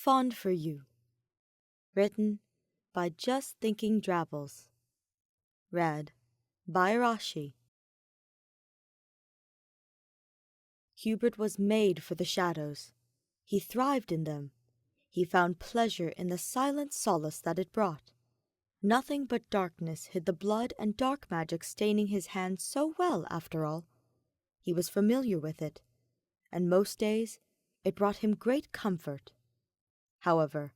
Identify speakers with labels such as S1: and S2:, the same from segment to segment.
S1: Fond for You. Written by Just Thinking Drabbles. Read by Arashi. Hubert was made for the shadows. He thrived in them. He found pleasure in the silent solace that it brought. Nothing but darkness hid the blood and dark magic staining his hands so well, after all. He was familiar with it, and most days it brought him great comfort. However,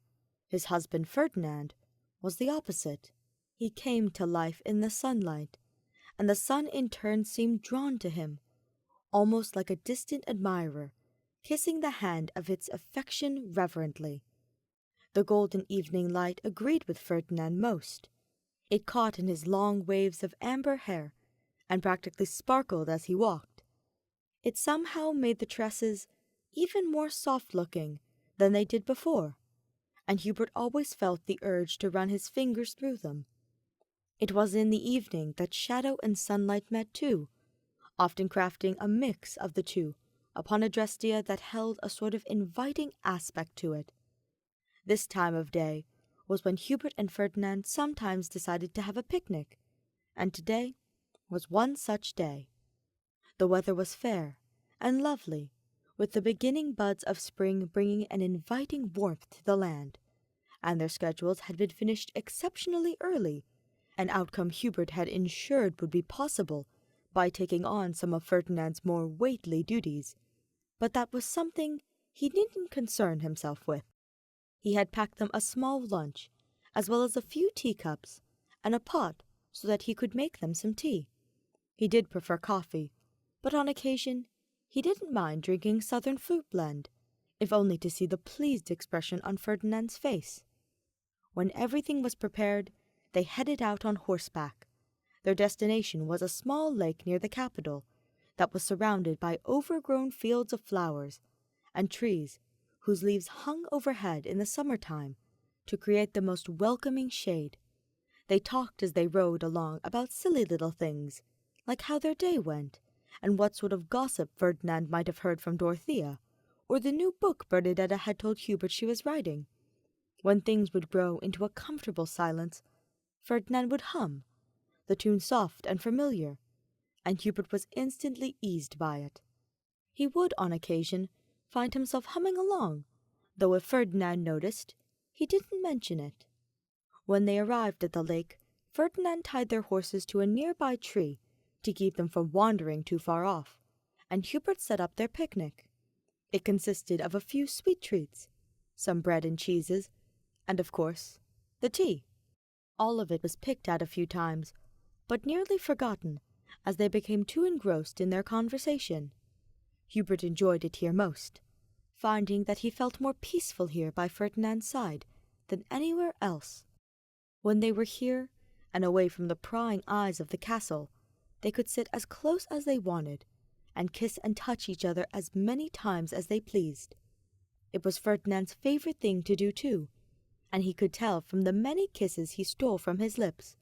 S1: his husband Ferdinand was the opposite. He came to life in the sunlight, and the sun in turn seemed drawn to him, almost like a distant admirer, kissing the hand of its affection reverently. The golden evening light agreed with Ferdinand most. It caught in his long waves of amber hair, and practically sparkled as he walked. It somehow made the tresses even more soft-looking than they did before, and Hubert always felt the urge to run his fingers through them. It was in the evening that shadow and sunlight met too, often crafting a mix of the two upon a dresstia that held a sort of inviting aspect to it. This time of day was when Hubert and Ferdinand sometimes decided to have a picnic, and today was one such day. The weather was fair and lovely, with the beginning buds of spring bringing an inviting warmth to the land, and their schedules had been finished exceptionally early, an outcome Hubert had ensured would be possible by taking on some of Ferdinand's more weighty duties, but that was something he needn't concern himself with. He had packed them a small lunch, as well as a few teacups, and a pot so that he could make them some tea. He did prefer coffee, but on occasion he didn't mind drinking southern fruit blend, if only to see the pleased expression on Ferdinand's face. When everything was prepared, they headed out on horseback. Their destination was a small lake near the capital that was surrounded by overgrown fields of flowers and trees whose leaves hung overhead in the summer-time to create the most welcoming shade. They talked as they rode along about silly little things, like how their day went, and what sort of gossip Ferdinand might have heard from Dorothea, or the new book Bernadetta had told Hubert she was writing. When things would grow into a comfortable silence, Ferdinand would hum, the tune soft and familiar, and Hubert was instantly eased by it. He would, on occasion, find himself humming along, though if Ferdinand noticed, he didn't mention it. When they arrived at the lake, Ferdinand tied their horses to a nearby tree to keep them from wandering too far off, and Hubert set up their picnic. It consisted of a few sweet treats, some bread and cheeses, and, of course, the tea. All of it was picked at a few times, but nearly forgotten, as they became too engrossed in their conversation. Hubert enjoyed it here most, finding that he felt more peaceful here by Ferdinand's side than anywhere else. When they were here, and away from the prying eyes of the castle, they could sit as close as they wanted, and kiss and touch each other as many times as they pleased. It was Ferdinand's favorite thing to do too, and he could tell from the many kisses he stole from his lips,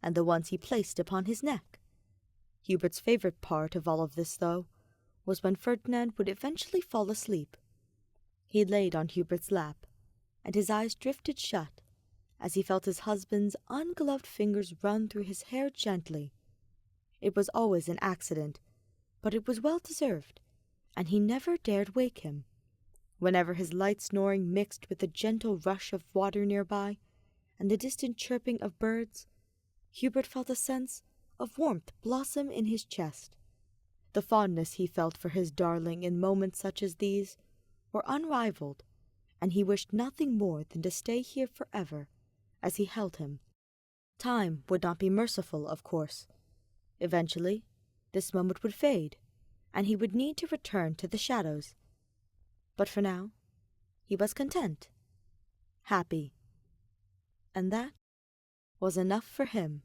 S1: and the ones he placed upon his neck. Hubert's favorite part of all of this, though, was when Ferdinand would eventually fall asleep. He laid on Hubert's lap, and his eyes drifted shut as he felt his husband's ungloved fingers run through his hair gently. It was always an accident, but it was well deserved, and he never dared wake him. Whenever his light snoring mixed with the gentle rush of water nearby and the distant chirping of birds, Hubert felt a sense of warmth blossom in his chest. The fondness he felt for his darling in moments such as these were unrivaled, and he wished nothing more than to stay here forever as he held him. Time would not be merciful, of course. Eventually, this moment would fade, and he would need to return to the shadows. But for now, he was content, happy, and that was enough for him.